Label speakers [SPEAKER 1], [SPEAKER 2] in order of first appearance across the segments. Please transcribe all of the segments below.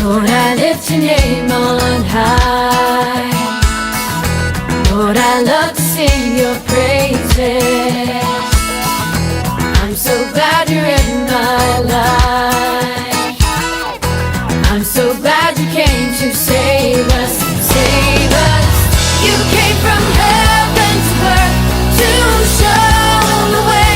[SPEAKER 1] Lord, I lift your name on high. Lord, I love to sing your praises. I'm so glad you're in my life. I'm so glad you came to save us, save us. You came from heaven to earth to show the way,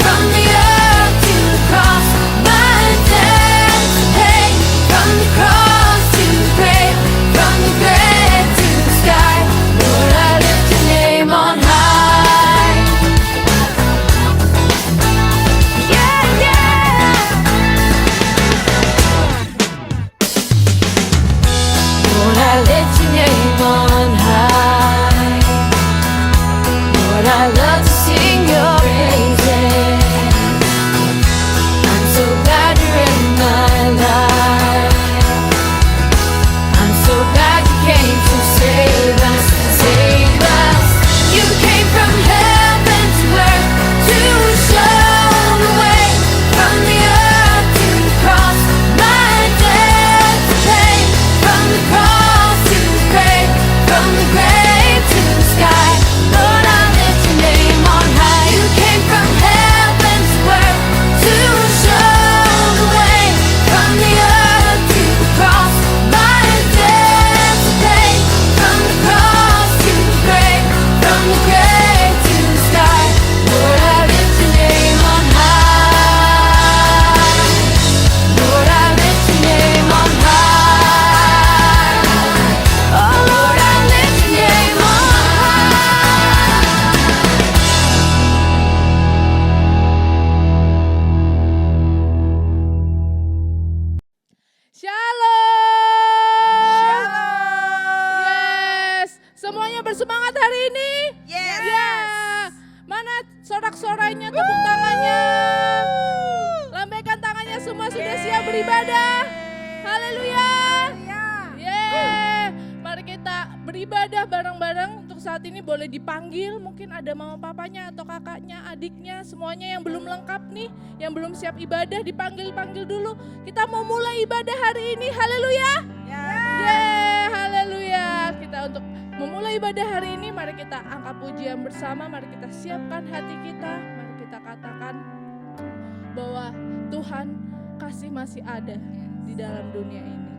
[SPEAKER 1] from the earth to the cross, my debt to pay, from the cross to the grave, from the grave to the sky. Lord, I lift your name on high. Yeah, yeah. Lord, I lift your name on high. Lord, I love to sing your praises. I'm so glad you're in my life. I'm so glad you came to save us, save us. You came from heaven to earth to show the way, from the earth to the cross, my debt to pay, from the cross to the grave, from the grave to the sky. Lord, I lift your name on high. You came from heaven to earth to show the way, from the earth to the cross, my debt to pay, from the cross to the grave, from the grave to the sky. Lord, I lift your name on high. Lord, I lift your name on high. Oh Lord, I lift your name on
[SPEAKER 2] Shalom. Yes. Semuanya bersemangat hari ini?
[SPEAKER 3] Yes.
[SPEAKER 2] Ya. Mana sorak-sorainya, tepuk tangannya. Lambaikan tangannya, semua sudah siap beribadah. Haleluya. Yeah. Mari kita beribadah bareng-bareng. Untuk saat ini boleh dipanggil, mungkin ada mama papanya atau kakaknya, adiknya, semuanya yang belum lengkap nih, yang belum siap ibadah dipanggil-panggil dulu. Kita mau mulai ibadah hari ini. Haleluya. Yeah, haleluya. Kita untuk memulai ibadah hari ini, mari kita angkat pujian bersama, mari kita siapkan hati kita, mari kita katakan bahwa Tuhan kasih masih ada di dalam dunia ini.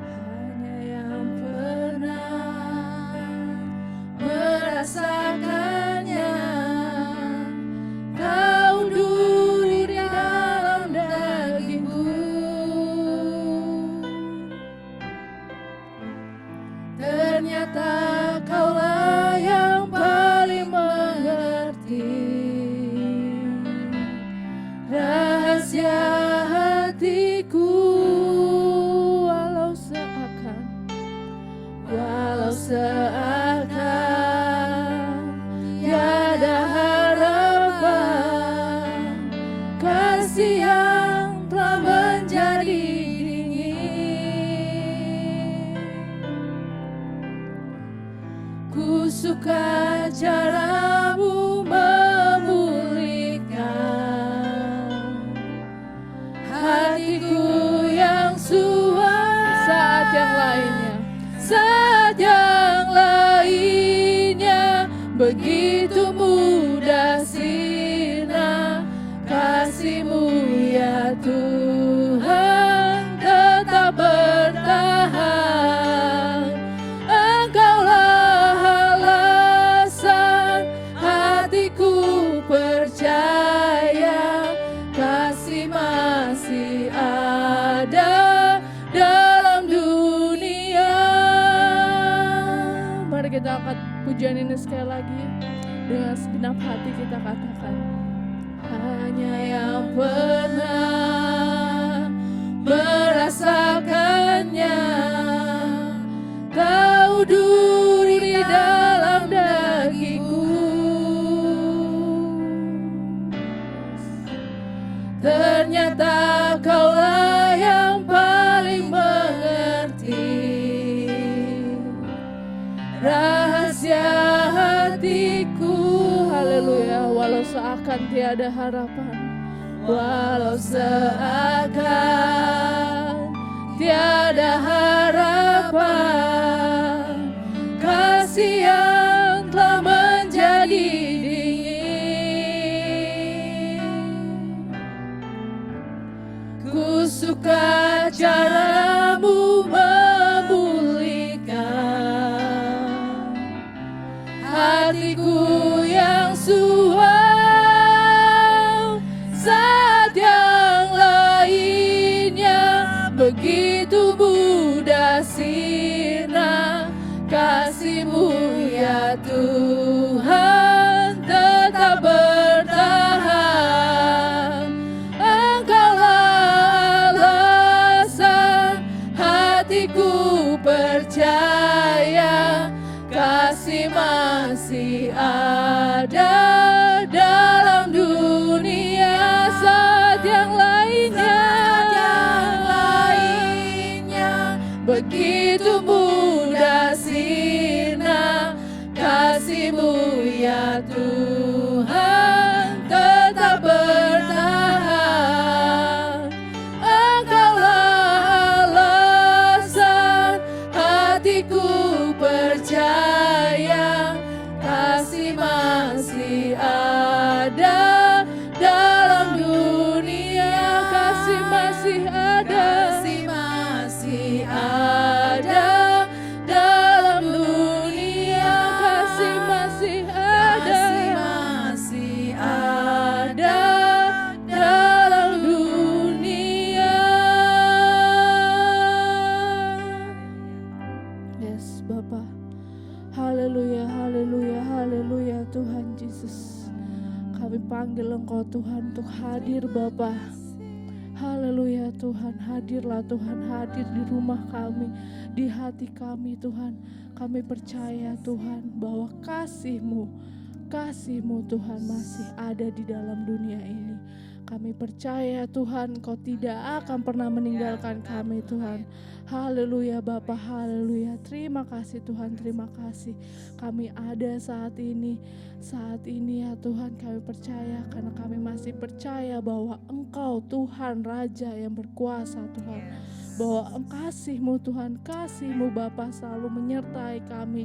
[SPEAKER 2] Hanya yang pernah merasakannya, kau duri di dalam dagingku. Ternyata kaulah yang paling mengerti rahasia hatiku. Walau seakan tiada harapan, kasih yang telah menjadi dingin. Ku suka caramu memulihkan hatiku yang suam. Saat yang lainnya begitu mudah sirna, kasih-Mu ya Tuhan tetap bertahan. Engkaulah alasan hatiku percaya, kasih masih ada dalam dunia. Mari kita angkat pujian ini sekali lagi, dengan segenap hati kita katakan, hanya yang pernah merasakannya, kau duri di dalam dagingku. Ternyata kaulah yang paling mengerti seakan tiada harapan, walau seakan tiada harapan, kasih yang telah menjadi dingin. Ku suka caramu memulihkan hatiku yang suam, saat yang lainnya begitu mudah sirna. Kasih-Mu ya Tuhan tetap bertahan. Engkaulah alasan hatiku percaya, kasih masih ada dalam dunia. Saat yang lainnya begitu mudah sirna. Kasih-Mu ya Tuhan tetap bertahan. Engkaulah alasan hatiku percaya, kasih masih ada dalam dunia. Kasih masih ada, kasih masih ada dalam dunia. Kasih masih ada, kasih masih ada dalam dunia. Yes, Bapa. Haleluya, haleluya, haleluya Tuhan Yesus. Kami panggil Engkau Tuhan untuk hadir Bapa. Haleluya Tuhan, hadirlah Tuhan, hadir di rumah kami, di hati kami Tuhan. Kami percaya Tuhan bahwa kasih-Mu Tuhan masih ada di dalam dunia ini. Kami percaya Tuhan Engkau tidak akan pernah meninggalkan kami Tuhan. Haleluya Bapa, haleluya. Terima kasih Tuhan, terima kasih. Kami ada saat ini ya Tuhan, kami percaya karena kami masih percaya bahwa Engkau Tuhan Raja yang berkuasa Tuhan. Bahwa kasih-Mu Tuhan, kasih-Mu Bapa selalu menyertai kami.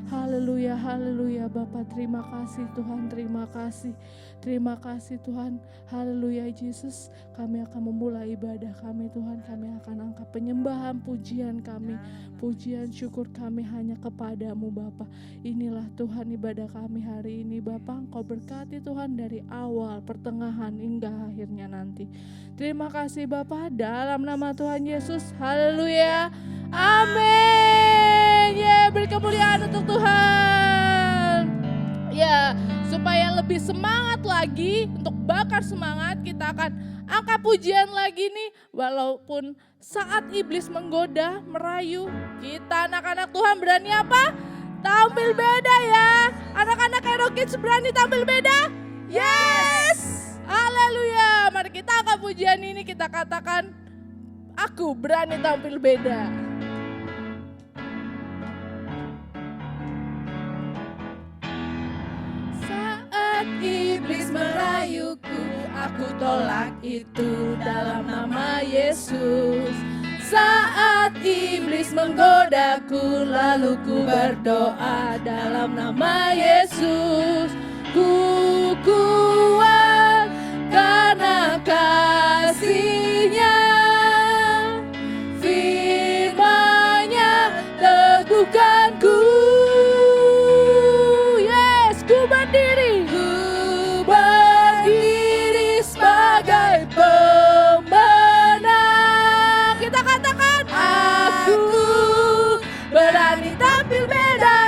[SPEAKER 2] Haleluya, haleluya Bapa, terima kasih Tuhan, terima kasih. Terima kasih Tuhan, haleluya Yesus. Kami akan memulai ibadah kami Tuhan. Kami akan angkat penyembahan, pujian kami, pujian syukur kami hanya kepadamu Bapa. Inilah Tuhan ibadah kami hari ini Bapa. Engkau berkati Tuhan dari awal, pertengahan hingga akhirnya nanti. Terima kasih Bapa, dalam nama Tuhan Yesus, haleluya, amin. Ya, beri kemuliaan untuk Tuhan. Ya, supaya lebih semangat lagi, untuk bakar semangat, kita akan angkat pujian lagi nih. Walaupun saat iblis menggoda, merayu, kita anak-anak Tuhan berani apa? Tampil beda ya. Anak-anak Hero Kids berani tampil beda? Yes! Haleluya. Mari kita angkat pujian ini, kita katakan, aku berani tampil beda. Iblis merayuku, aku tolak itu dalam nama Yesus. Saat iblis menggodaku, lalu ku berdoa dalam nama Yesus. Ku kuat karena kasih-Nya, firman-Nya teguhkanku. Yes, ku berdiri sebagai pemenang. Kita katakan, aku berani tampil beda.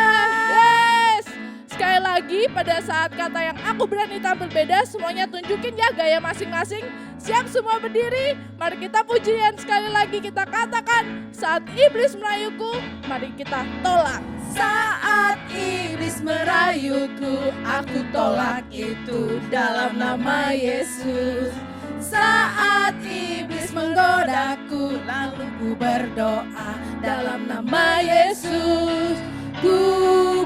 [SPEAKER 2] Yes. Sekali lagi pada saat kata yang aku berani tampil beda, semuanya tunjukin ya gaya masing-masing. Siap semua berdiri, mari kita pujian sekali lagi, kita katakan, saat iblis merayuku, mari kita tolak. Saat iblis merayuku, aku tolak itu dalam nama Yesus. Saat iblis menggodaku, lalu ku berdoa dalam nama Yesus. Ku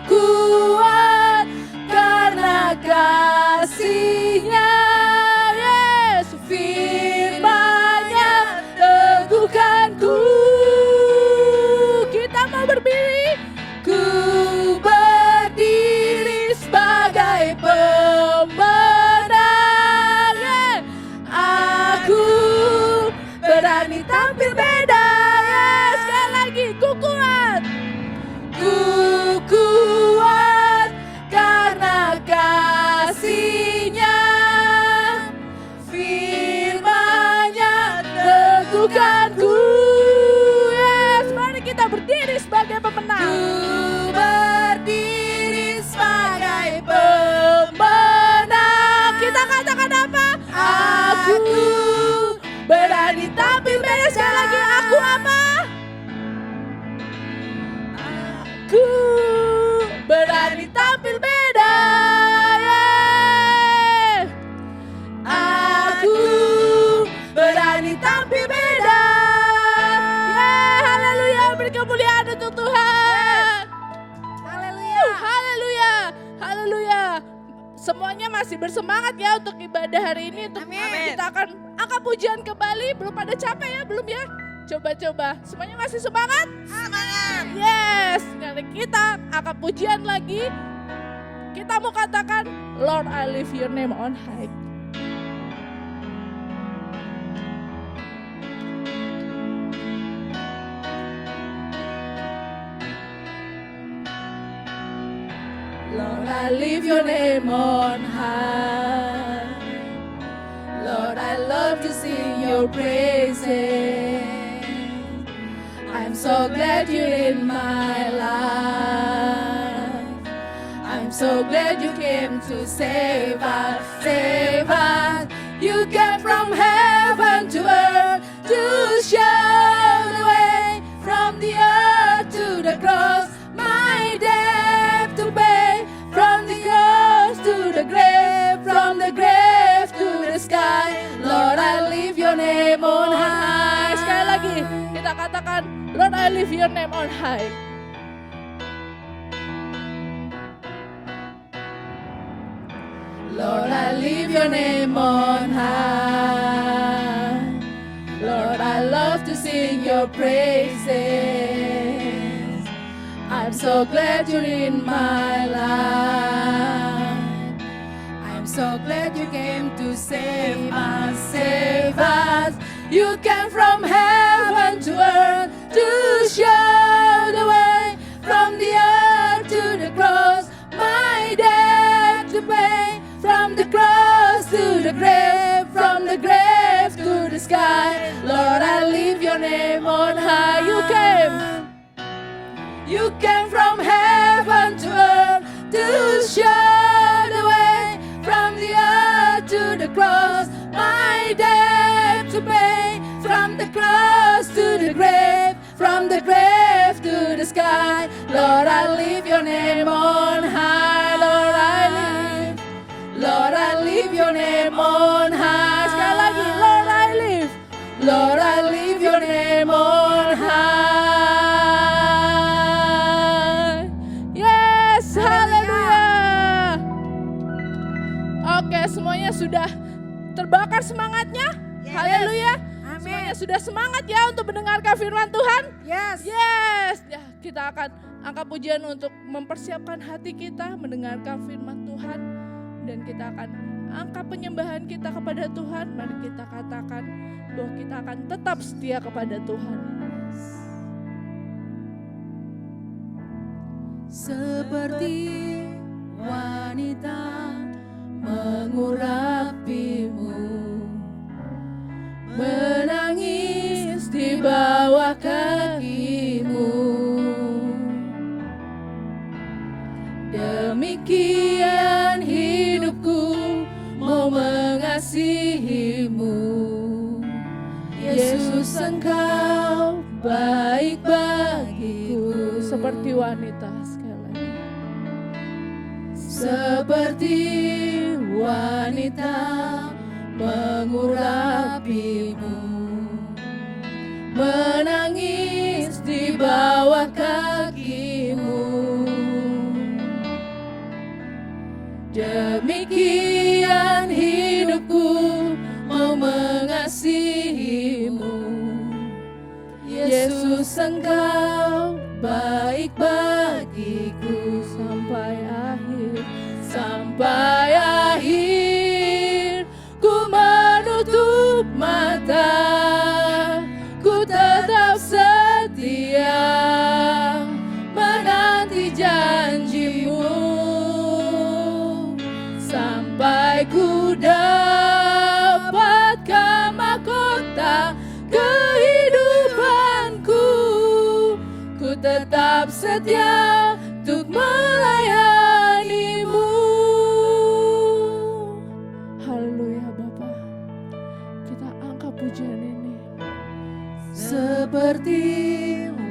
[SPEAKER 2] kuat karena kasih-Nya. Yes, firman-Nya teguhkanku. Kita mau berdiri. Ku berdiri sebagai pemenang. Aku berani tampil beda. Sekali lagi, ku kuat. Ku kuat karena kasih-Nya. Firman-Nya teguhkanku. Yes, mari kita berdiri sebagai pemenang. Ku berdiri sebagai pemenang. Kita katakan apa? Aku berani tampil beda. Sekali lagi, aku apa? Aku berani tampil beda. Yeah. Aku berani tampil beda. Yeah, haleluya, beri kemuliaan untuk Tuhan. Haleluya, haleluya, haleluya. Semuanya masih bersemangat ya untuk ibadah hari ini. Untuk kita akan angkat pujian kembali. Belum pada capek ya, belum ya? Coba-coba, semuanya masih semangat? Semangat. Yes, kali kita angkat pujian lagi. Kita mau katakan, Lord, I lift your name on high. Lord, I lift your name on high. Lord, I love to sing your praises. I'm so glad you're in my life. I'm so glad you came to save us, save us. You came from heaven to earth to show the way. From the earth to the cross, my debt to pay. From the cross to the grave, from the grave to the sky. Lord, I lift your name on high. Sekali lagi kita katakan, Lord, I lift your name on high. Lord, I lift your name on high. Lord, I love to sing your praises. I'm so glad you're in my life. I'm so glad you came to save us, save us. You came from heaven to earth to show the way. From the earth to the cross, my debt to pay. From the cross to the grave, from the grave to the sky. Lord, I lift your name on high. You came from heaven to earth to show the way. From the earth to the cross, my debt to pay. From the cross to the grave, from the grave to the sky. Lord, I lift your name on high. Lord, I lift your name on high. Sekali lagi, Lord, I lift your name on high. Yes, haleluya. Oke, semuanya sudah terbakar semangatnya? Yes. Haleluya. Semuanya sudah semangat ya untuk mendengarkan firman Tuhan?
[SPEAKER 3] Yes.
[SPEAKER 2] Yes. Ya, kita akan angkat pujian untuk mempersiapkan hati kita mendengarkan firman Tuhan. Dan kita akan angkat penyembahan kita kepada Tuhan. Mari kita katakan bahwa kita akan tetap setia kepada Tuhan.
[SPEAKER 1] Seperti wanita mengurapimu, menangis di bawah kakimu. Demikian hidupku mau mengasihimu. Yesus, Engkau baik bagiku.
[SPEAKER 2] Seperti wanita sekali lagi.
[SPEAKER 1] Seperti wanita mengurapimu, menangis di bawah kakimu. Demikian
[SPEAKER 2] Yesus Engkau baik bagiku sampai akhir. Sampai akhir ku menutup mata, ku tetap setia menanti janjimu, sampai ku dapatkan mahkota kehidupanku. Ku tetap setia untuk melayanimu. Haleluya Bapa, kita angkat pujian ini. Seperti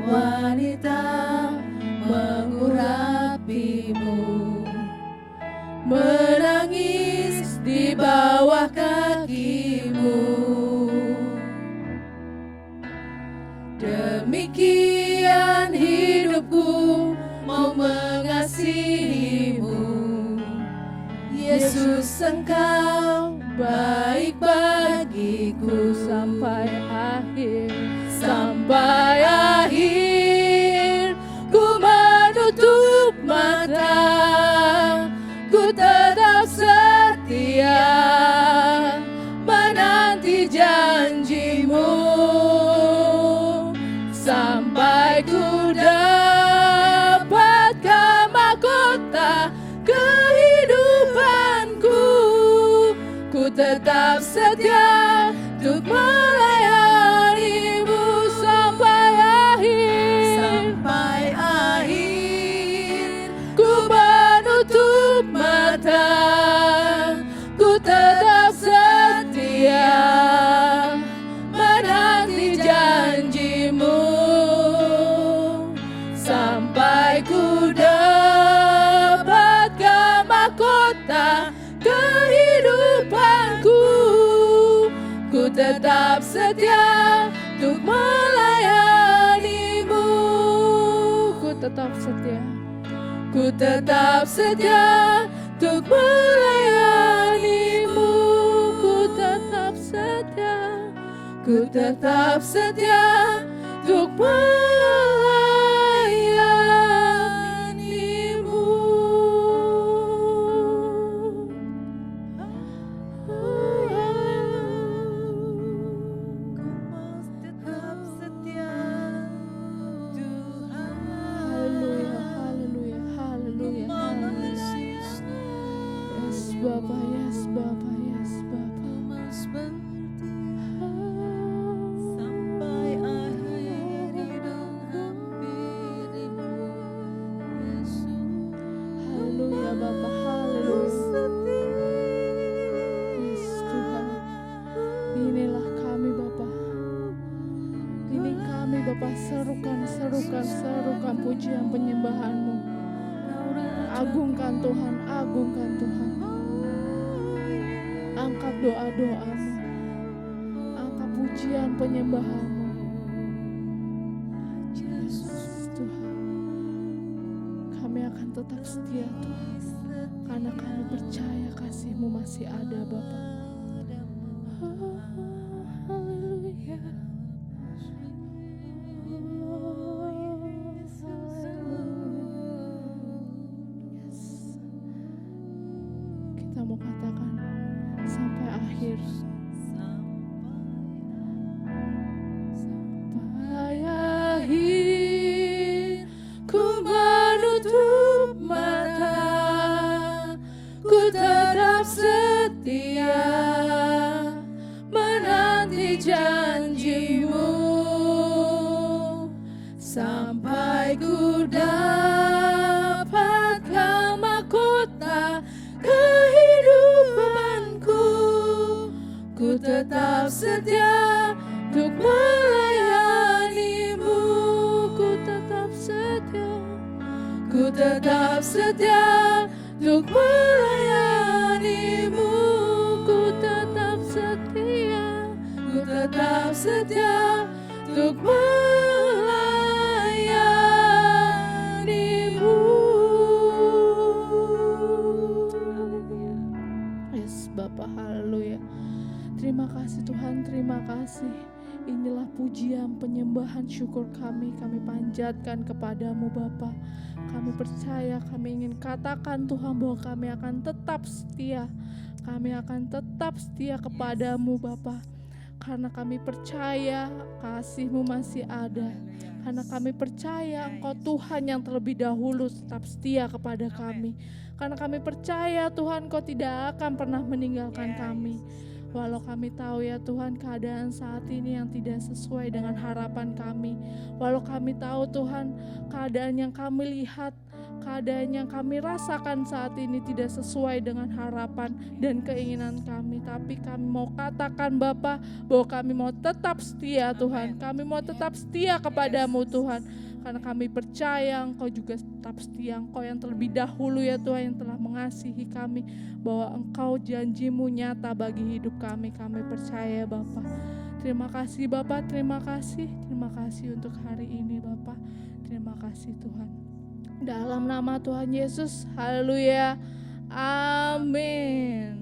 [SPEAKER 2] wanita mengurapimu, menangis di bawah kakimu. Demikian hidupku mau mengasihimu. Yesus Engkau baik bagiku sampai akhir. Sampai akhir ku menutup mata, ku tetap setia menanti janjimu, sampai ku dapatkan mahkota kehidupanku. Ku tetap setia untuk melayanimu sampai akhir. Sampai akhir ku menutup mata, ku tetap setia menanti janjimu, sampai ku dapatkan mahkota kehidupanku. Ku tetap setia untuk melayanimu. Ku tetap setia, ku tetap setia untuk melayanimu. Ku tetap setia, ku tetap setia untuk melayanimu. Haleluya, haleluya, haleluya, haleluya. Yes Bapa, yes Bapa, yes Bapa.
[SPEAKER 1] Sampai akhir hidup hampirimu, Yesus.
[SPEAKER 2] Haleluya Bapa, haleluya. Yes Tuhan, inilah kami Bapa. Ini kami Bapa, serukan pujian penyembahan-Mu. Agungkan Tuhan, agungkan Tuhan. Angkat doa-doa-Mu, angkat pujian penyembahan-Mu. Yesus Tuhan, kami akan tetap setia Tuhan, karena kami percaya kasih-Mu masih ada Bapa. Haleluya. Yes. Kita mau katakan sampai akhir. Sampai akhir ku menutup mata, ku tetap setia menanti janjimu, sampai ku dapatkan mahkota kehidupanku. Ku tetap setia untuk melayanimu. Ku tetap setia, ku tetap setia untuk melayanimu. Ku tetap setia, ku tetap setia untuk melayanimu. Yes Bapak, haleluya. Terima kasih Tuhan, terima kasih. Inilah pujian pujian, penyembahan, syukur kami panjatkan kepadamu Bapa. Kami percaya, kami ingin katakan Tuhan bahwa kami akan tetap setia. Kami akan tetap setia kepadamu Bapa. Karena kami percaya kasih-Mu masih ada. Karena kami percaya Engkau Tuhan yang terlebih dahulu tetap setia kepada kami. Karena kami percaya Tuhan Engkau tidak akan pernah meninggalkan kami. Walau kami tahu ya Tuhan keadaan saat ini yang tidak sesuai dengan harapan kami. Walau kami tahu Tuhan keadaan yang kami lihat, keadaan yang kami rasakan saat ini tidak sesuai dengan harapan dan keinginan kami. Tapi kami mau katakan Bapa bahwa kami mau tetap setia Tuhan. Kami mau tetap setia kepadamu Tuhan. Karena kami percaya Engkau juga tetap setia. Engkau yang terlebih dahulu ya Tuhan yang telah mengasihi kami. Bahwa Engkau janji-Mu nyata bagi hidup kami. Kami percaya Bapa. Terima kasih Bapa, terima kasih. Terima kasih untuk hari ini Bapa. Terima kasih Tuhan. Dalam nama Tuhan Yesus, haleluya, amin.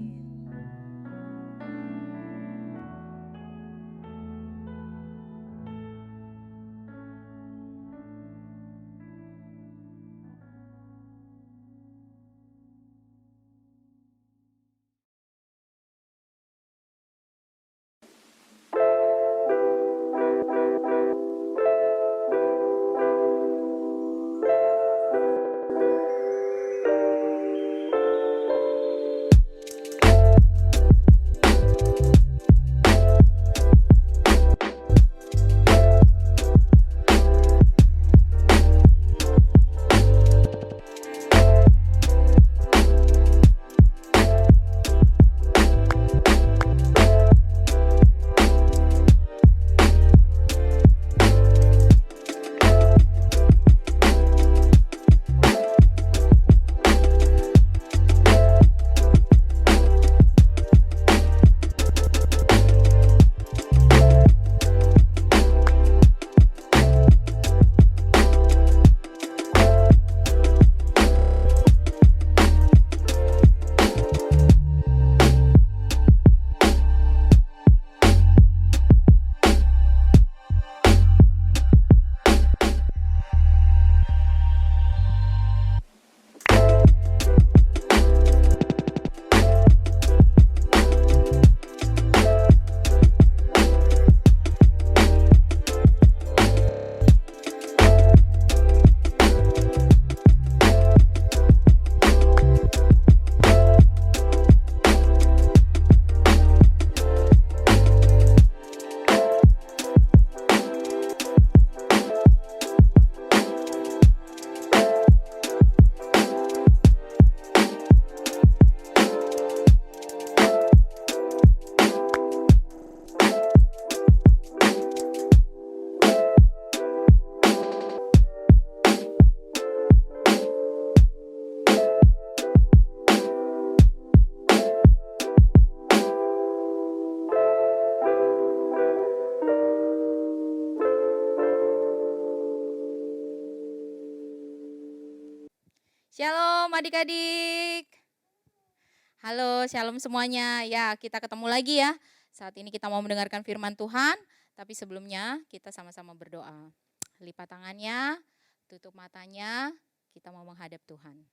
[SPEAKER 3] Shalom adik-adik. Halo, shalom semuanya. Ya, kita ketemu lagi ya. Saat ini kita mau mendengarkan firman Tuhan, tapi sebelumnya kita sama-sama berdoa. Lipat tangannya, tutup matanya, kita mau menghadap Tuhan.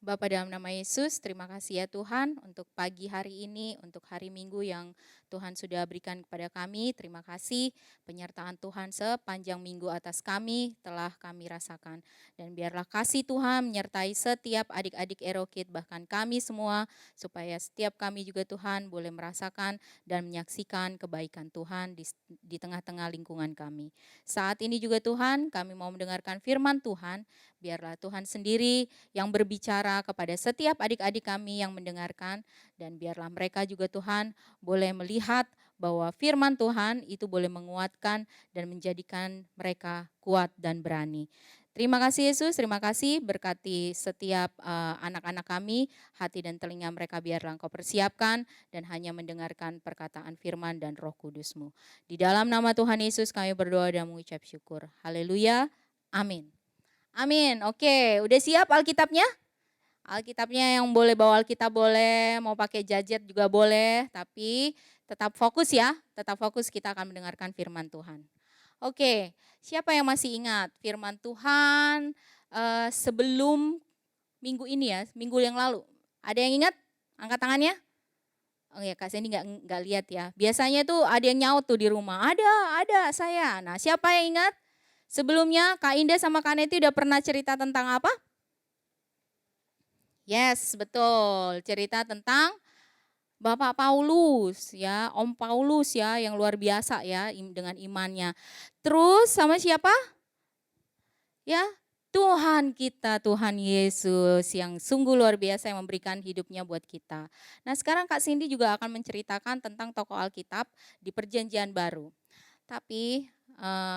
[SPEAKER 3] Bapa dalam nama Yesus, terima kasih ya Tuhan untuk pagi hari ini, untuk hari Minggu yang Tuhan sudah berikan kepada kami. Terima kasih penyertaan Tuhan sepanjang minggu atas kami telah kami rasakan. Dan biarlah kasih Tuhan menyertai setiap adik-adik Erokid, bahkan kami semua, supaya setiap kami juga Tuhan boleh merasakan dan menyaksikan kebaikan Tuhan di tengah-tengah lingkungan kami. Saat ini juga Tuhan, kami mau mendengarkan firman Tuhan. Biarlah Tuhan sendiri yang berbicara kepada setiap adik-adik kami yang mendengarkan. Dan biarlah mereka juga Tuhan boleh melihat bahwa firman Tuhan itu boleh menguatkan dan menjadikan mereka kuat dan berani. Terima kasih Yesus, terima kasih berkati setiap anak-anak kami, hati dan telinga mereka biarlah Engkau persiapkan dan hanya mendengarkan perkataan firman dan Roh Kudus-Mu. Di dalam nama Tuhan Yesus kami berdoa dan mengucap syukur. Haleluya, amin. Amin, oke, udah siap Alkitabnya? Alkitabnya yang boleh bawa Alkitab boleh, mau pakai gadget juga boleh, tapi Tetap fokus ya, tetap fokus, kita akan mendengarkan firman Tuhan. Oke, siapa yang masih ingat firman Tuhan sebelum minggu ini ya, minggu yang lalu? Ada yang ingat? Angkat tangannya. Oh ya, Kak Sandy nggak lihat ya. Biasanya tuh ada yang nyaut tuh di rumah. Ada saya. Nah, siapa yang ingat? Sebelumnya Kak Indah sama Kak Neti udah pernah cerita tentang apa? Yes, betul. Cerita tentang Bapak Paulus ya, Om Paulus ya, yang luar biasa ya dengan imannya. Terus sama siapa? Ya, Tuhan kita, Tuhan Yesus yang sungguh luar biasa yang memberikan hidupnya buat kita. Nah, sekarang Kak Cindy juga akan menceritakan tentang tokoh Alkitab di Perjanjian Baru. Tapi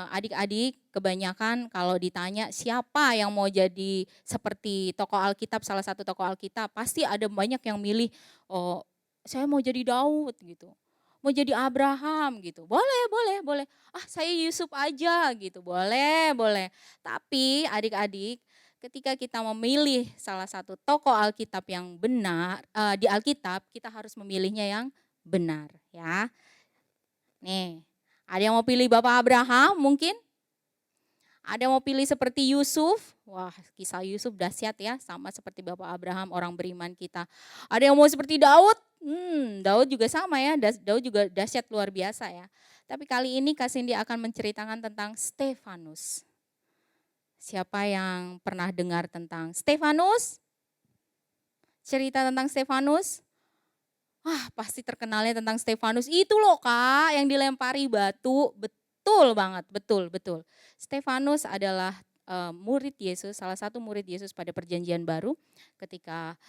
[SPEAKER 3] adik-adik kebanyakan kalau ditanya siapa yang mau jadi seperti tokoh Alkitab, salah satu tokoh Alkitab, pasti ada banyak yang milih, oh saya mau jadi Daud gitu, mau jadi Abraham gitu, boleh. Ah saya Yusuf aja gitu, boleh. Tapi adik-adik ketika kita memilih salah satu tokoh Alkitab yang benar, di Alkitab kita harus memilihnya yang benar ya. Nih, ada yang mau pilih Bapak Abraham mungkin? Ada yang mau pilih seperti Yusuf? Wah, kisah Yusuf dahsyat ya, sama seperti Bapak Abraham, orang beriman kita. Ada yang mau seperti Daud? Daud juga sama ya, Daud juga dahsyat luar biasa ya. Tapi kali ini Kak Cindy akan menceritakan tentang Stefanus. Siapa yang pernah dengar tentang Stefanus? Cerita tentang Stefanus? Pasti terkenalnya tentang Stefanus. Itu loh Kak, yang dilempari batu. Betul banget, betul. Stefanus adalah murid Yesus, salah satu murid Yesus pada Perjanjian Baru. Ketika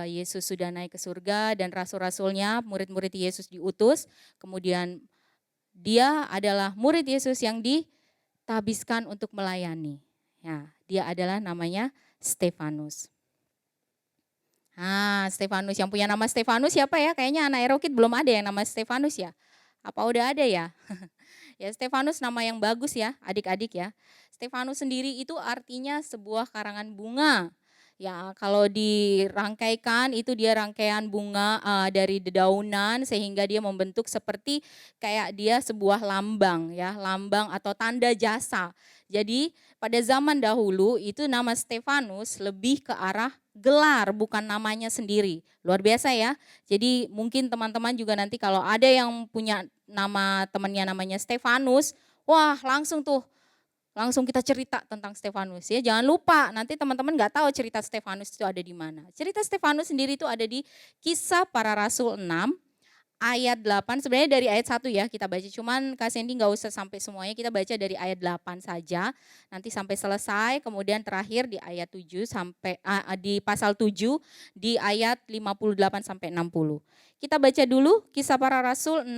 [SPEAKER 3] Yesus sudah naik ke surga dan rasul-rasulnya, murid-murid Yesus diutus. Kemudian dia adalah murid Yesus yang ditabiskan untuk melayani. Ya, dia adalah namanya Stefanus. Stefanus, yang punya nama Stefanus siapa ya? Kayaknya anak Erokid belum ada yang nama Stefanus ya. Apa udah ada ya? Ya Stefanus nama yang bagus ya adik-adik ya. Stefanus sendiri itu artinya sebuah karangan bunga. Ya kalau dirangkaikan itu dia rangkaian bunga dari dedaunan sehingga dia membentuk seperti kayak dia sebuah lambang ya, lambang atau tanda jasa. Jadi pada zaman dahulu itu nama Stefanus lebih ke arah gelar bukan namanya sendiri. Luar biasa ya. Jadi mungkin teman-teman juga nanti kalau ada yang punya nama temannya namanya Stefanus, wah langsung kita cerita tentang Stefanus ya. Jangan lupa nanti teman-teman nggak tahu cerita Stefanus itu ada di mana. Cerita Stefanus sendiri itu ada di Kisah Para Rasul 6 ayat 8. Sebenarnya dari ayat 1 ya kita baca. Cuman Kak Sandy nggak usah sampai semuanya, kita baca dari ayat 8 saja. Nanti sampai selesai, kemudian terakhir di ayat 7 sampai di pasal 7 di ayat 58 sampai 60. Kita baca dulu Kisah Para Rasul 6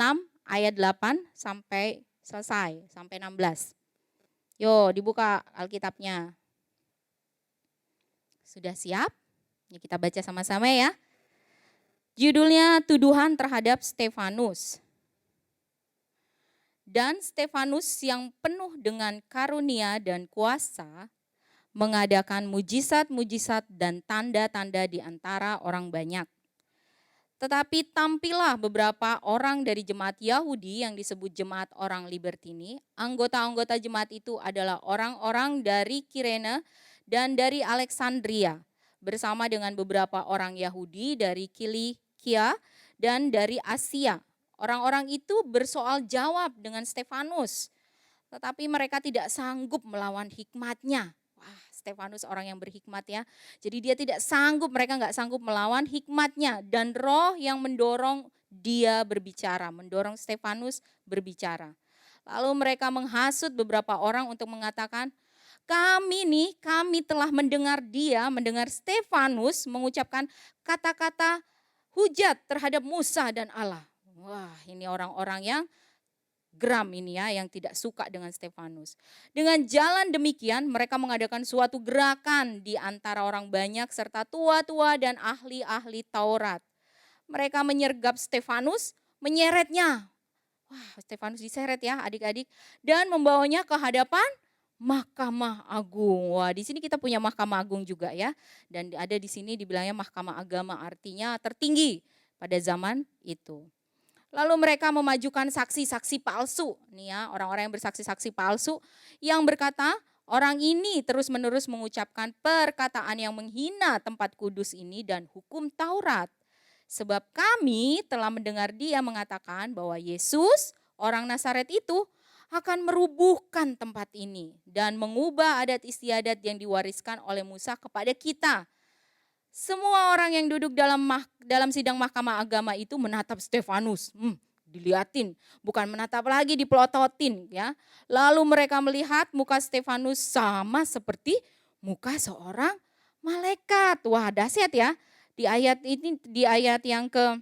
[SPEAKER 3] ayat 8 sampai selesai, sampai 16. Yo, dibuka Alkitabnya. Sudah siap? Ya, kita baca sama-sama ya. Judulnya Tuduhan Terhadap Stefanus. Dan Stefanus yang penuh dengan karunia dan kuasa mengadakan mujizat-mujizat dan tanda-tanda di antara orang banyak. Tetapi tampillah beberapa orang dari jemaat Yahudi yang disebut jemaat orang Libertini. Anggota-anggota jemaat itu adalah orang-orang dari Kirene dan dari Alexandria. Bersama dengan beberapa orang Yahudi dari Kilikia dan dari Asia. Orang-orang itu bersoal jawab dengan Stefanus. Tetapi mereka tidak sanggup melawan hikmatnya. Wah, Stefanus orang yang berhikmat ya. Jadi dia tidak sanggup, mereka nggak sanggup melawan hikmatnya. Dan roh yang mendorong dia berbicara, mendorong Stefanus berbicara. Lalu mereka menghasut beberapa orang untuk mengatakan, kami telah mendengar Stefanus mengucapkan kata-kata hujat terhadap Musa dan Allah. Wah, ini orang-orang yang geram ini ya, yang tidak suka dengan Stefanus. Dengan jalan demikian mereka mengadakan suatu gerakan di antara orang banyak serta tua-tua dan ahli-ahli Taurat. Mereka menyergap Stefanus, menyeretnya. Wah, Stefanus diseret ya adik-adik. Dan membawanya ke hadapan Mahkamah Agung. Wah, di sini kita punya Mahkamah Agung juga ya. Dan ada di sini dibilangnya Mahkamah Agama, artinya tertinggi pada zaman itu. Lalu mereka memajukan saksi-saksi palsu. Nih ya, orang-orang yang bersaksi-saksi palsu yang berkata, orang ini terus-menerus mengucapkan perkataan yang menghina tempat kudus ini dan hukum Taurat. Sebab kami telah mendengar dia mengatakan bahwa Yesus, orang Nazaret itu, akan merubuhkan tempat ini dan mengubah adat istiadat yang diwariskan oleh Musa kepada kita. Semua orang yang duduk dalam sidang mahkamah agama itu menatap Stefanus. Diliatin, bukan menatap lagi, dipelototin ya. Lalu mereka melihat muka Stefanus sama seperti muka seorang malaikat. Wah, dahsyat ya. Di ayat ini, di ayat yang ke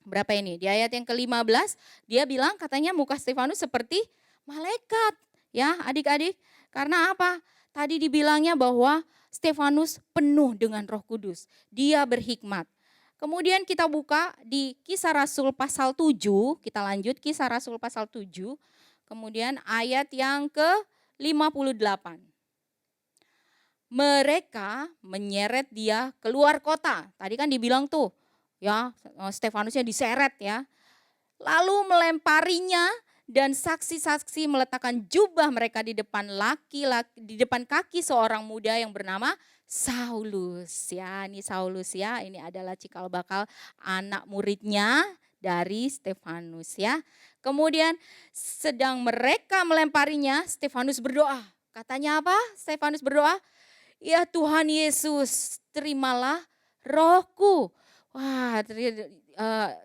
[SPEAKER 3] berapa ini? Di ayat yang ke-15 dia bilang katanya muka Stefanus seperti malaikat. Ya, adik-adik. Karena apa? Tadi dibilangnya bahwa Stefanus penuh dengan Roh Kudus. Dia berhikmat. Kemudian kita buka di Kisah Rasul pasal 7, kita lanjut Kisah Rasul pasal 7. Kemudian ayat yang ke-58. Mereka menyeret dia keluar kota. Tadi kan dibilang tuh, ya, Stefanusnya diseret ya. Lalu melemparinya dan saksi-saksi meletakkan jubah mereka di depan kaki seorang muda yang bernama Saulus. Ya, ini Saulus ya, ini adalah cikal bakal anak muridnya dari Stefanus ya. Kemudian sedang mereka melemparinya, Stefanus berdoa. Katanya apa? Stefanus berdoa, "Ya Tuhan Yesus, terimalah rohku." Wah,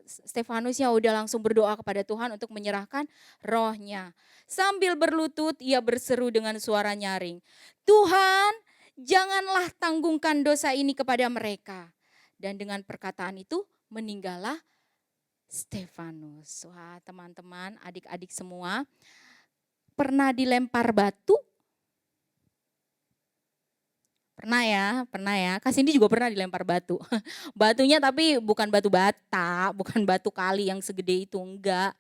[SPEAKER 3] Stefanus ya udah langsung berdoa kepada Tuhan untuk menyerahkan rohnya. Sambil berlutut ia berseru dengan suara nyaring, "Tuhan, janganlah tanggungkan dosa ini kepada mereka." Dan dengan perkataan itu meninggallah Stefanus. Wah, teman-teman, adik-adik semua, pernah dilempar batu? Pernah ya. Kak Cindy juga pernah dilempar batu. Batunya tapi bukan batu bata, bukan batu kali yang segede itu, enggak.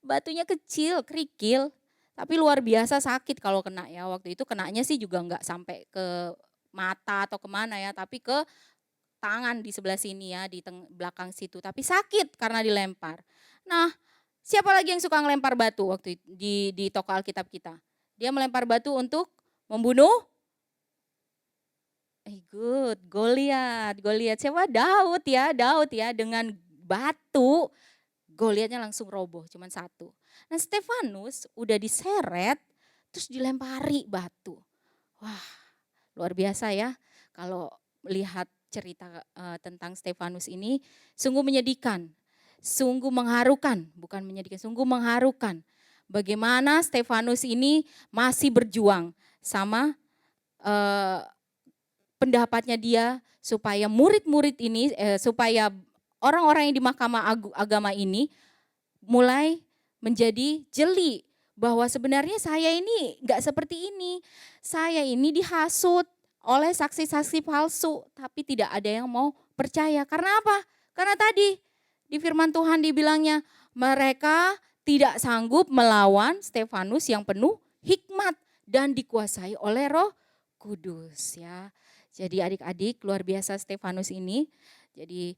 [SPEAKER 3] Batunya kecil, kerikil, tapi luar biasa sakit kalau kena ya. Waktu itu kenanya sih juga enggak sampai ke mata atau kemana ya, tapi ke tangan di sebelah sini ya, di belakang situ. Tapi sakit karena dilempar. Nah, siapa lagi yang suka ngelempar batu waktu itu, di toko Alkitab kita? Dia melempar batu untuk membunuh Goliat. Siapa? Daud ya dengan batu Goliatnya langsung roboh, cuman satu. Nah, Stefanus udah diseret terus dilempari batu. Wah, luar biasa ya. Kalau lihat cerita tentang Stefanus ini sungguh menyedihkan, sungguh mengharukan, bukan menyedihkan, sungguh mengharukan. Bagaimana Stefanus ini masih berjuang sama pendapatnya dia supaya murid-murid ini, supaya orang-orang yang di mahkamah agama ini mulai menjadi jeli bahwa sebenarnya saya ini enggak seperti ini. Saya ini dihasut oleh saksi-saksi palsu, tapi tidak ada yang mau percaya. Karena apa? Karena tadi di firman Tuhan dibilangnya mereka tidak sanggup melawan Stefanus yang penuh hikmat dan dikuasai oleh Roh Kudus ya. Jadi adik-adik, luar biasa Stefanus ini. Jadi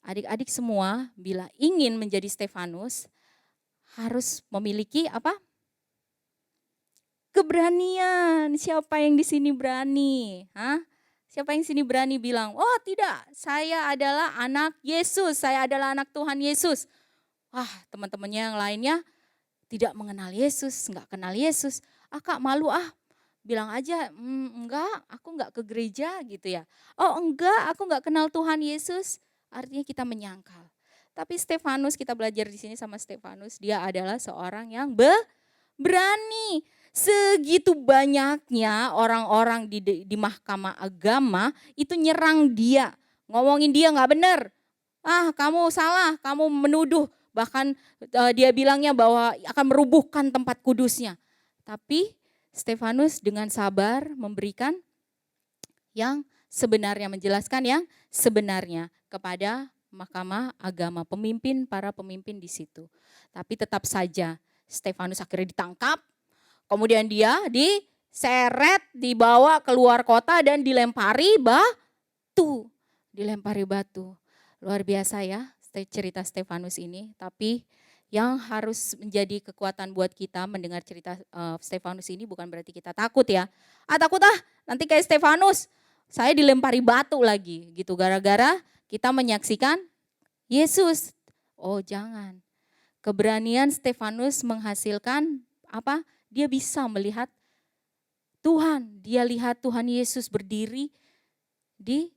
[SPEAKER 3] adik-adik semua bila ingin menjadi Stefanus harus memiliki apa? Keberanian. Siapa yang di sini berani? Siapa yang sini berani bilang, "Oh tidak, saya adalah anak Yesus, saya adalah anak Tuhan Yesus." Wah, teman-temannya yang lainnya tidak mengenal Yesus, enggak kenal Yesus. Kak malu bilang aja, enggak, aku enggak ke gereja gitu ya. Oh enggak, aku enggak kenal Tuhan Yesus. Artinya kita menyangkal. Tapi Stefanus, kita belajar di sini sama Stefanus, dia adalah seorang yang berani. Segitu banyaknya orang-orang di mahkamah agama itu nyerang dia. Ngomongin dia enggak benar. Kamu salah, kamu menuduh. Bahkan dia bilangnya bahwa akan merubuhkan tempat kudusnya. Tapi Stefanus dengan sabar memberikan yang sebenarnya, menjelaskan yang sebenarnya kepada mahkamah agama, para pemimpin di situ. Tapi tetap saja Stefanus akhirnya ditangkap, kemudian dia diseret, dibawa keluar kota dan dilempari batu. Luar biasa ya, cerita Stefanus ini, tapi yang harus menjadi kekuatan buat kita mendengar cerita Stefanus ini bukan berarti kita takut ya. Takut nanti kayak Stefanus, saya dilempari batu lagi gitu gara-gara kita menyaksikan Yesus. Oh jangan. Keberanian Stefanus menghasilkan apa? Dia bisa melihat Tuhan. Dia lihat Tuhan Yesus berdiri di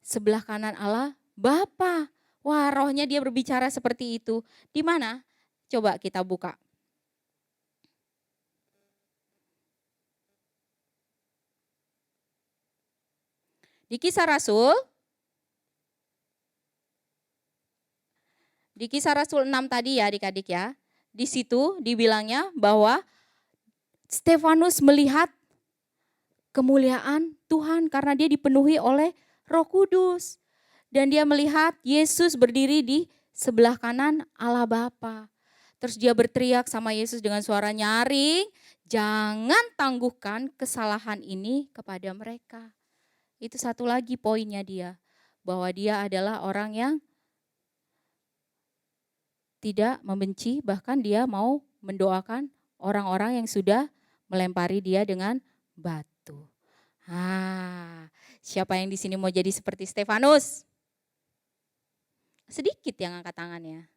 [SPEAKER 3] sebelah kanan Allah Bapa. Wah, rohnya dia berbicara seperti itu. Di mana? Coba kita buka. Di Kisah Rasul. Di Kisah Rasul 6 tadi ya adik-adik ya. Di situ dibilangnya bahwa Stefanus melihat kemuliaan Tuhan karena dia dipenuhi oleh Roh Kudus. Dan dia melihat Yesus berdiri di sebelah kanan Allah Bapa. Terus dia berteriak sama Yesus dengan suara nyaring, jangan tangguhkan kesalahan ini kepada mereka. Itu satu lagi poinnya dia, bahwa dia adalah orang yang tidak membenci, bahkan dia mau mendoakan orang-orang yang sudah melempari dia dengan batu. Siapa yang di sini mau jadi seperti Stefanus? Sedikit yang angkat tangannya.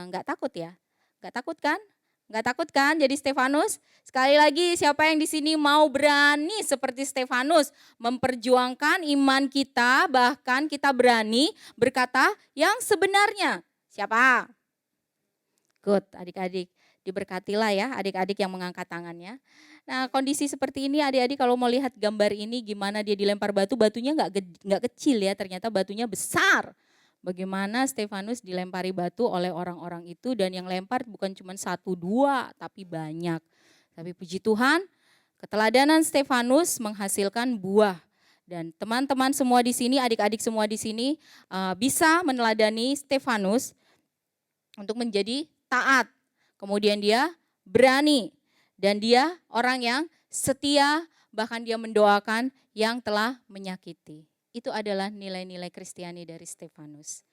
[SPEAKER 3] Enggak takut ya? Enggak takut kan? Enggak takut kan jadi Stefanus? Sekali lagi siapa yang di sini mau berani seperti Stefanus memperjuangkan iman kita, bahkan kita berani berkata yang sebenarnya. Siapa? Good, adik-adik. Diberkatilah ya adik-adik yang mengangkat tangannya. Nah kondisi seperti ini adik-adik kalau mau lihat gambar ini gimana dia dilempar batu, batunya enggak kecil ya, ternyata batunya besar. Bagaimana Stefanus dilempari batu oleh orang-orang itu dan yang lempar bukan cuma 1, 2 tapi banyak. Tapi puji Tuhan keteladanan Stefanus menghasilkan buah. Dan teman-teman semua di sini, adik-adik semua di sini bisa meneladani Stefanus untuk menjadi taat. Kemudian dia berani dan dia orang yang setia bahkan dia mendoakan yang telah menyakiti. Itu adalah nilai-nilai Kristiani dari Stefanus.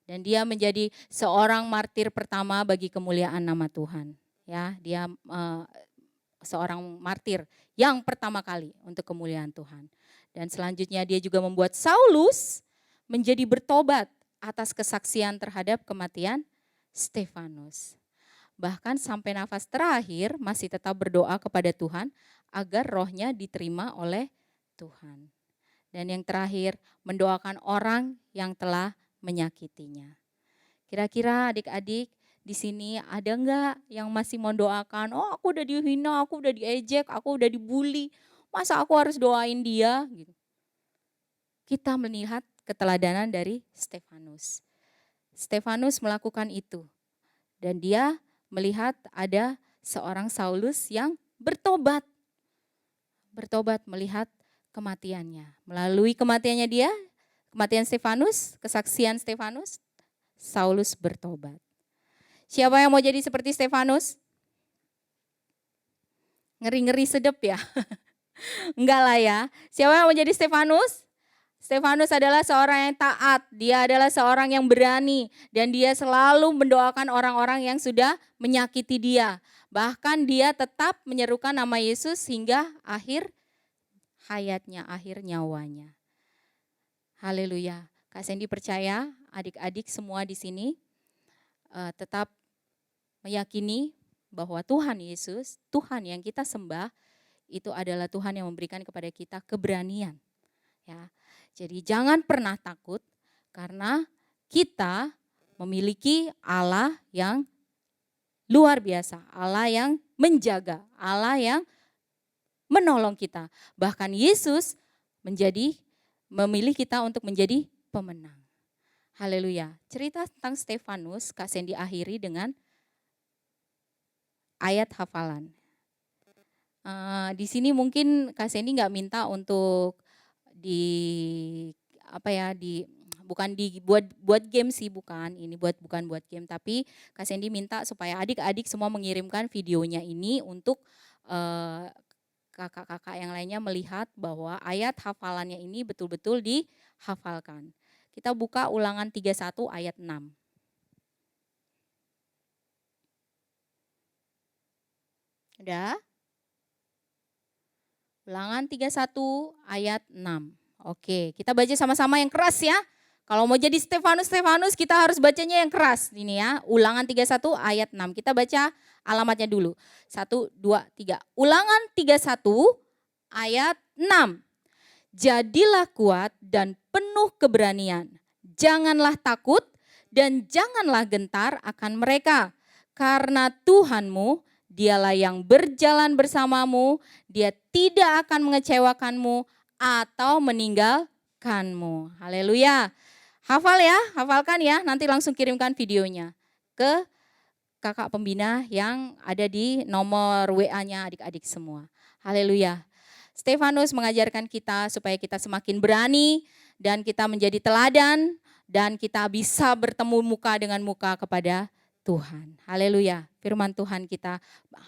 [SPEAKER 3] Dan dia menjadi seorang martir pertama bagi kemuliaan nama Tuhan. Ya, dia seorang martir yang pertama kali untuk kemuliaan Tuhan. Dan selanjutnya dia juga membuat Saulus menjadi bertobat atas kesaksian terhadap kematian Stefanus. Bahkan sampai nafas terakhir masih tetap berdoa kepada Tuhan agar rohnya diterima oleh Tuhan. Dan yang terakhir, mendoakan orang yang telah menyakitinya. Kira-kira adik-adik di sini ada enggak yang masih mendoakan, oh aku udah dihina, aku udah diejek, aku udah dibully, masa aku harus doain dia? Gitu. Kita melihat keteladanan dari Stefanus. Stefanus melakukan itu. Dan dia melihat ada seorang Saulus yang bertobat. Bertobat melihat kematiannya. Melalui kematiannya dia, kematian Stefanus, kesaksian Stefanus, Saulus bertobat. Siapa yang mau jadi seperti Stefanus? Ngeri-ngeri sedep ya? Enggak lah ya. Siapa yang mau jadi Stefanus? Stefanus adalah seorang yang taat, dia adalah seorang yang berani, dan dia selalu mendoakan orang-orang yang sudah menyakiti dia. Bahkan dia tetap menyerukan nama Yesus hingga akhir hayatnya, akhir nyawanya. Haleluya. Kak Sandy percaya adik-adik semua di sini tetap meyakini bahwa Tuhan Yesus, Tuhan yang kita sembah, itu adalah Tuhan yang memberikan kepada kita keberanian. Ya, jadi jangan pernah takut karena kita memiliki Allah yang luar biasa, Allah yang menjaga, Allah yang menolong kita. Bahkan Yesus memilih kita untuk menjadi pemenang. Haleluya. Cerita tentang Stefanus, Kak Sandy akhiri dengan ayat hafalan. Di sini mungkin Kak Sandy nggak minta untuk bukan buat game sih, bukan buat game, tapi Kak Sandy minta supaya adik-adik semua mengirimkan videonya ini untuk kakak-kakak yang lainnya melihat bahwa ayat hafalannya ini betul-betul dihafalkan. Kita buka Ulangan 31 ayat 6. Udah? Ulangan 31 ayat 6. Oke, kita baca sama-sama yang keras ya. Kalau mau jadi Stefanus, kita harus bacanya yang keras. Ini ya, Ulangan 31 ayat 6. Kita baca alamatnya dulu. 1, 2, 3. Ulangan 31 ayat 6. Jadilah kuat dan penuh keberanian. Janganlah takut dan janganlah gentar akan mereka. Karena Tuhanmu, Dialah yang berjalan bersamamu. Dia tidak akan mengecewakanmu atau meninggalkanmu. Haleluya. Hafal ya, hafalkan ya. Nanti langsung kirimkan videonya ke kakak pembina yang ada di nomor WA-nya adik-adik semua. Haleluya. Stefanus mengajarkan kita supaya kita semakin berani dan kita menjadi teladan dan kita bisa bertemu muka dengan muka kepada Tuhan. Haleluya. Firman Tuhan kita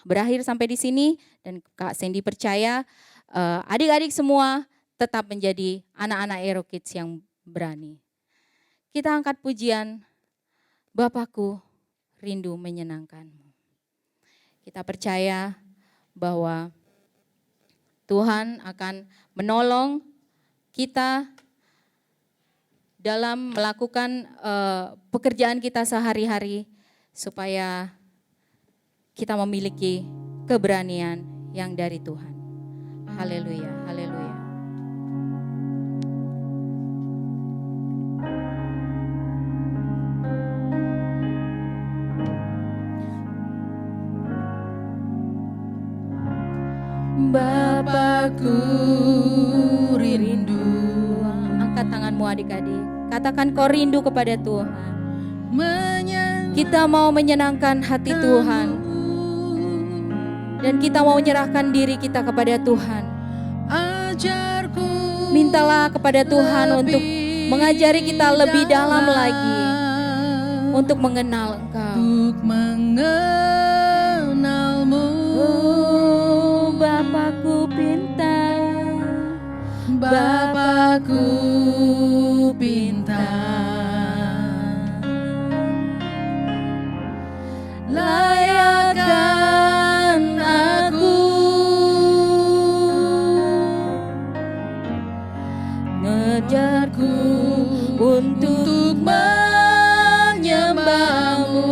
[SPEAKER 3] berakhir sampai di sini dan Kak Sandy percaya adik-adik semua tetap menjadi anak-anak Aero Kids yang berani. Kita angkat pujian, Bapakku rindu menyenangkanmu. Kita percaya bahwa Tuhan akan menolong kita dalam melakukan pekerjaan kita sehari-hari supaya kita memiliki keberanian yang dari Tuhan. Haleluya, haleluya.
[SPEAKER 2] Bapakku rindu.
[SPEAKER 3] Angkat tanganmu adik-adik. Katakan kau rindu kepada Tuhan. Kita mau menyenangkan hati Tuhan. Dan kita mau menyerahkan diri kita kepada Tuhan. Mintalah kepada Tuhan untuk mengajari kita lebih dalam lagi. Untuk mengenal Engkau.
[SPEAKER 2] Untuk mengenalmu.
[SPEAKER 3] Oh, Bapakku pintar.
[SPEAKER 2] Bapakku pintar. Layakkan aku ngejarku untuk menyembahmu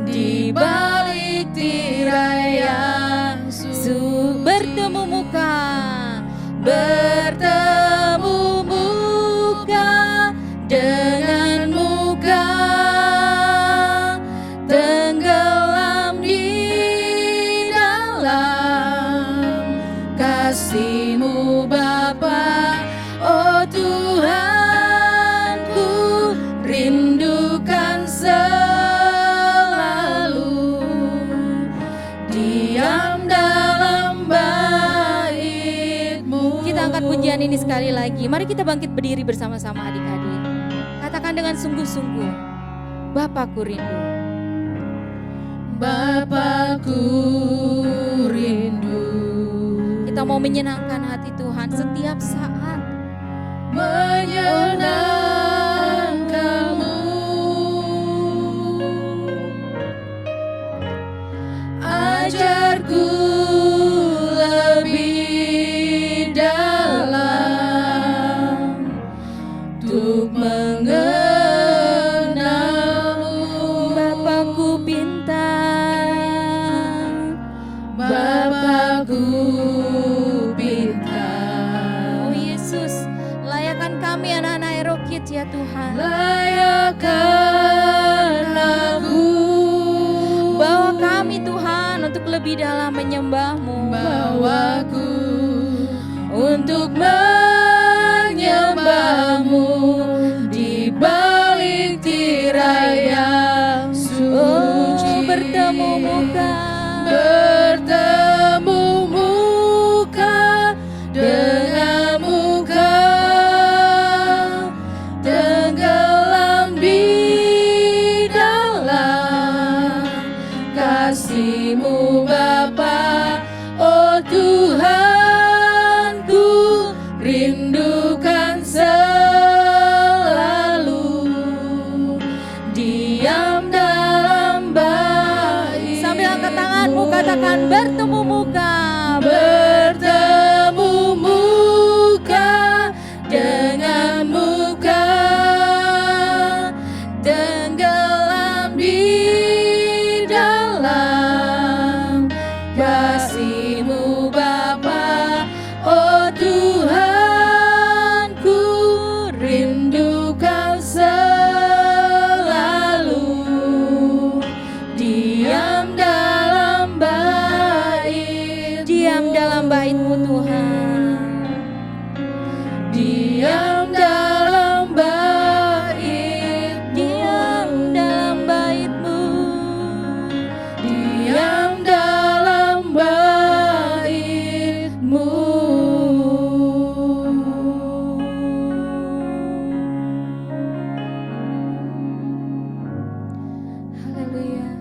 [SPEAKER 2] di balik tirai yang sunyi.
[SPEAKER 3] Bertemu muka.
[SPEAKER 2] Bertemu muka dengan muka. Tenggelam di dalam kasih-Mu Bapa. Oh Tuhanku, rindukan selalu diam dalam bait-Mu.
[SPEAKER 3] Kita angkat pujian ini sekali lagi. Mari kita bangkit berdiri bersama-sama adik-adik. Katakan dengan sungguh-sungguh. Bapakku rindu.
[SPEAKER 2] Bapakku rindu.
[SPEAKER 3] Kita mau menyenangkan hati Tuhan setiap saat.
[SPEAKER 2] Menyenangkanmu. Ajarku lebih dalam untuk mengenalmu.
[SPEAKER 3] Bapakku pintar.
[SPEAKER 2] Bapakku pintar.
[SPEAKER 3] Oh Yesus, layakkan kami anak-anak Aero Kids ya Tuhan.
[SPEAKER 2] Layakkan aku.
[SPEAKER 3] Bawa kami Tuhan untuk lebih dalam menyembah-Mu.
[SPEAKER 2] Bawaku untuk menyembah-Mu di balik tirai yang suci.
[SPEAKER 3] Bertemu muka.
[SPEAKER 2] Bertemu muka dengan muka. Tenggelam di dalam kasih-Mu Bapa. Oh Tuhanku, rindukan selalu
[SPEAKER 3] Katakan bertemu muka.
[SPEAKER 2] bertemu muka dengan muka, tenggelam di dalam kasih-Mu Bapa. Oh Tuhan, ku rindu Kau selalu diam dalam bait,
[SPEAKER 3] Diam dalam bait-Mu Tuhan.
[SPEAKER 2] diam dalam bait,
[SPEAKER 3] Diam dalam bait-Mu.
[SPEAKER 2] diam dalam bait-Mu.
[SPEAKER 3] Haleluya.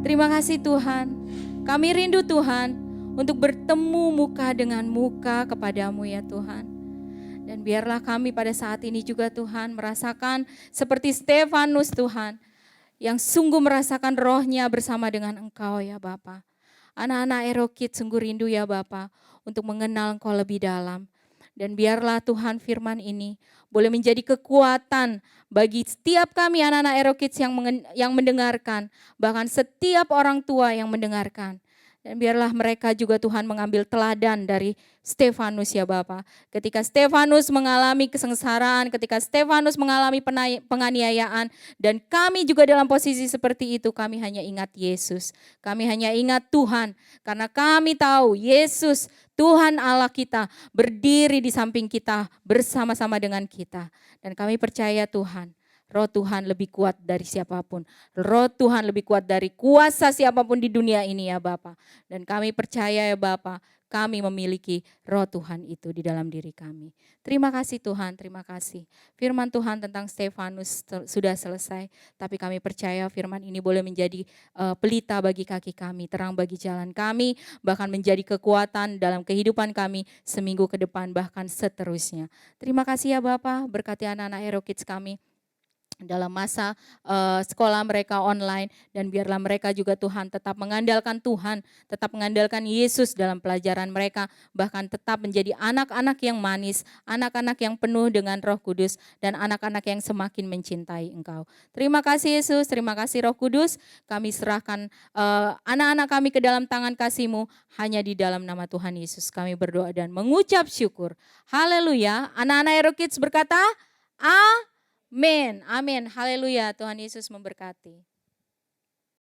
[SPEAKER 3] Terima kasih Tuhan. Kami rindu Tuhan untuk bertemu muka dengan muka kepadamu ya Tuhan. Dan biarlah kami pada saat ini juga Tuhan merasakan seperti Stefanus Tuhan. Yang sungguh merasakan rohnya bersama dengan Engkau ya Bapa. Anak-anak Erokid sungguh rindu ya Bapa untuk mengenal Engkau lebih dalam. Dan biarlah Tuhan firman ini boleh menjadi kekuatan bagi setiap kami anak-anak Erokid yang mendengarkan. Bahkan setiap orang tua yang mendengarkan. Dan biarlah mereka juga Tuhan mengambil teladan dari Stefanus ya Bapa. Ketika Stefanus mengalami kesengsaraan, ketika Stefanus mengalami penganiayaan, dan kami juga dalam posisi seperti itu, kami hanya ingat Yesus. Kami hanya ingat Tuhan, karena kami tahu Yesus, Tuhan Allah kita, berdiri di samping kita, bersama-sama dengan kita. Dan kami percaya Tuhan, Roh Tuhan lebih kuat dari siapapun. Roh Tuhan lebih kuat dari kuasa siapapun di dunia ini ya Bapa. Dan kami percaya ya Bapa, kami memiliki Roh Tuhan itu di dalam diri kami. Terima kasih Tuhan, terima kasih. Firman Tuhan tentang Stefanus sudah selesai. Tapi kami percaya firman ini boleh menjadi pelita bagi kaki kami, terang bagi jalan kami, bahkan menjadi kekuatan dalam kehidupan kami seminggu ke depan, bahkan seterusnya. Terima kasih ya Bapa, berkati anak-anak Hero Kids kami dalam masa sekolah mereka online, dan biarlah mereka juga Tuhan tetap mengandalkan Tuhan, tetap mengandalkan Yesus dalam pelajaran mereka, bahkan tetap menjadi anak-anak yang manis, anak-anak yang penuh dengan Roh Kudus, dan anak-anak yang semakin mencintai Engkau. Terima kasih Yesus, terima kasih Roh Kudus, kami serahkan anak-anak kami ke dalam tangan kasih-Mu, hanya di dalam nama Tuhan Yesus kami berdoa dan mengucap syukur. Haleluya. Anak-anak Hero Kids berkata, Amin, amin, haleluya, Tuhan Yesus memberkati.